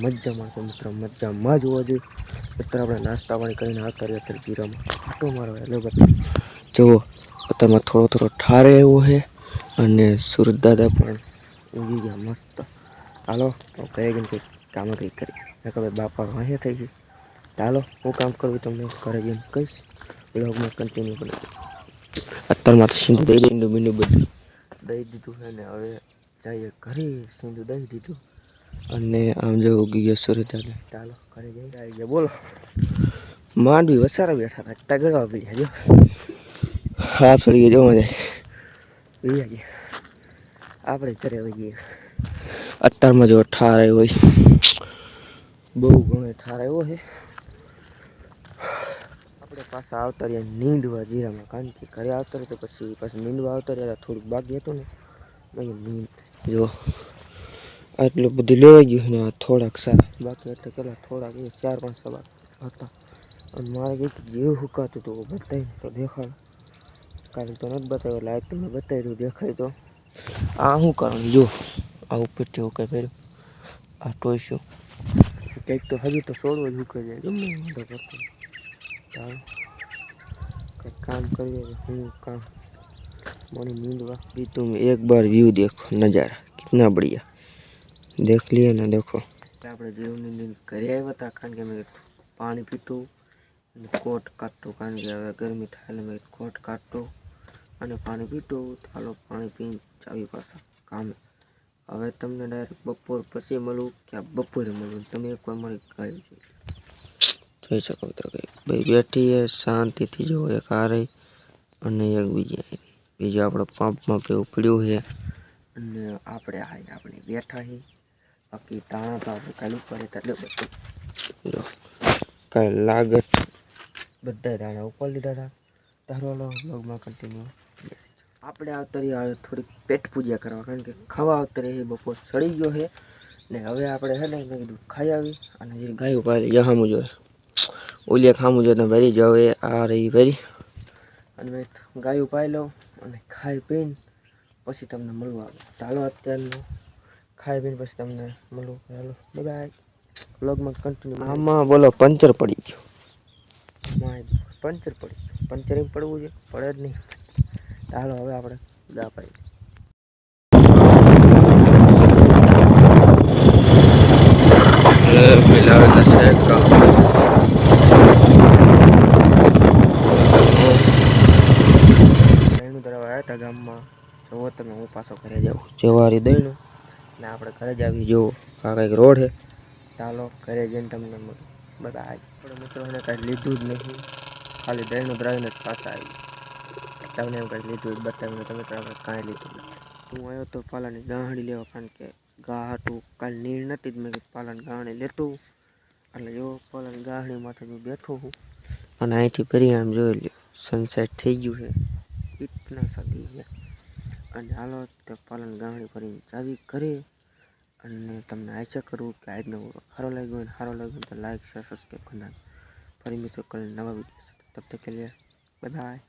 મજામાં તો મિત્રો મજામાં જ હોવા જોઈએ. અત્યારે આપણે નાસ્તા પાણી કરીને આવતા રહ્યા અત્યારે જીરામાં આટો મારવા. એટલે બધા જુઓ અત્યારમાં થોડો થોડો ઠારે એવો છે અને સુરત દાદા પણ ઊંઘી ગયા મસ્ત. હાલો ઘરે જઈને કંઈક કામ કંઈક કરી હવે બાપા વાંહે થઈ ગઈ. ચાલો હું કામ કરું તમને ઘરે જઈને કહીશ. બ્લોગમાં કન્ટિન્યુ કરી અત્યારમાં તો સિંધુ દઈ મીંડું બધું દઈ દીધું છે ને હવે જઈએ ઘરે. સિંધુ દઈ દીધું અને આમ જો ઉગી ગયો સૂરજ દાદા. ચાલો ઘરે જઈને આવી ગયા. બોલો માંડવી વસારા બેઠા હતા તગડવા આપી જો હા ફરી જો મજા આવી ગયા. આપણે ઘરે આવી ગઈએ. અત્યારમાં જો ઠાર આવ્યો હોય બહુ ઘણો ઠાર આવ્યો છે. આપણે પાછા આવતા રહ્યા નીંદવા જીરામાં, કારણ કે ઘરે આવતા રહ્યા તો પછી નીંદવા આવતા રહ્યા થોડુંક બાકી હતું ને નીંદ જો આટલું બધું લેવાઈ ગયું ને થોડાક બાકી એટલે પેલા થોડાક 4-5 સવા હતા અને મારે કંઈક જેવું હુકાતું હતું બતાવીને તો દેખાડ કારણ તો નથી બતાવ્યો લાઈક તમને બતાવી દઉં દેખાય તો. આ શું કરવાનું જો આ ઉપરથી હું કંઈ કર્યું આ ટોઈશું કંઈક તો હજી તો છોડવો જ હુકાઈ જાય ગમે વાંધો કરતો. ચાલો કંઈક काम करिए. काम मानी नींदवा भी तुम एक बार व्यू देखो नज़ारा कितना बढ़िया देख लिए ना. देखो આપણે જીવની નીંદ ઘરે આવ્યા હતા કારણ કે મેં પાણી પીતું અને કોટ કાઢતું કારણ કે હવે ગરમી થાય એટલે મેં કોટ કાઢતું અને પાણી પીતું. ચાલો પાણી પીને ચાવી પાછા કામે. હવે તમને ડાયરેક્ટ બપોર પછી મળું કે બપોરે મળું તમે એકવાર મારી ગાય જોઈ શકો તો ભાઈ બેઠી है શાંતિથી જો એક આ રહી અને એક બીજું આપણે પંપમાં પેવું પડ્યું છે અને આપણે બેઠા છીએ. બાકી તાણા તો આપણે કાલ ઉપર એટલે બધું જો કાંઈ લાગત બધા દાણા ઉપર લીધા હતા. તારો બ્લોગમાં કન્ટિન્યુ. આપણે આવતા રહ્યા થોડીક પેટ પૂજા કરવા કારણ કે ખાવા આવતા રહી બપોર સડી ગયો છે ને હવે આપણે છે ને મેં કીધું ખાઈ આવી અને જે ગાય ઉપાડી જહામું જોઈએ ઓલિયા ખામું જોઈએ ભરી જાવ એ આ રહી ભરી અને મેં ગાયું પાઈ લઉં અને ખાઈ પીને પછી તમને મળવા આવે. ચાલો અત્યારનું ખાઈ પીને પછી તમને મળું. ચાલો બાય. બ્લોગમાં કન્ટિન્યુ. આમાં બોલો પંચર પડી ગયું. પંચર પડી ગયું. પંચર એમ પડવું છે પડે જ નહીં. ચાલો હવે આપણે ગા પાડી મિલાવેલા શેક દહીણું ધરાવવા આવ્યા હતા ગામમાં. જુઓ તમે હું પાછો ઘરે જાઉં જવારી દહીણું ને આપણે ઘરે જ આવી જુઓ આ કંઈક રોડ છે. ચાલો ઘરે જઈને તમને મળું. બધા આપણે મિત્રોને કાંઈ લીધું જ નહીં ખાલી દહીણું ધરાવીને જ પાછા આવી. તમને એમ કંઈક લીધું જ બતાવીને તમે તો આપણે કાંઈ લીધું નથી. હું આવ્યો તો પાલાની ગાંહડી લેવા કારણ કે ગા હાટું કાલ નીણ નથી જ મેં પાલાની ગાંહડી લેતું એટલે જો પાલાની ગાંહડી માથે હું બેઠો છું અને અહીંથી પરિણામ જોઈ લ્યો સનસેટ થઈ ગયું છે ઇતના સદી છે. અને હાલો તો પાલાની ગાંહડી ભરીને ચાવી ઘરે અને તમને આશા કરું કે આજનો સારો લાગ્યો હોય સારો લાગ્યો તો લાઈક શેર સબસ્ક્રાઈબ કરી નાખો. ફરી મિત્રો કલ નવા વિડીયો તબ તક કે લીએ બાય બાય.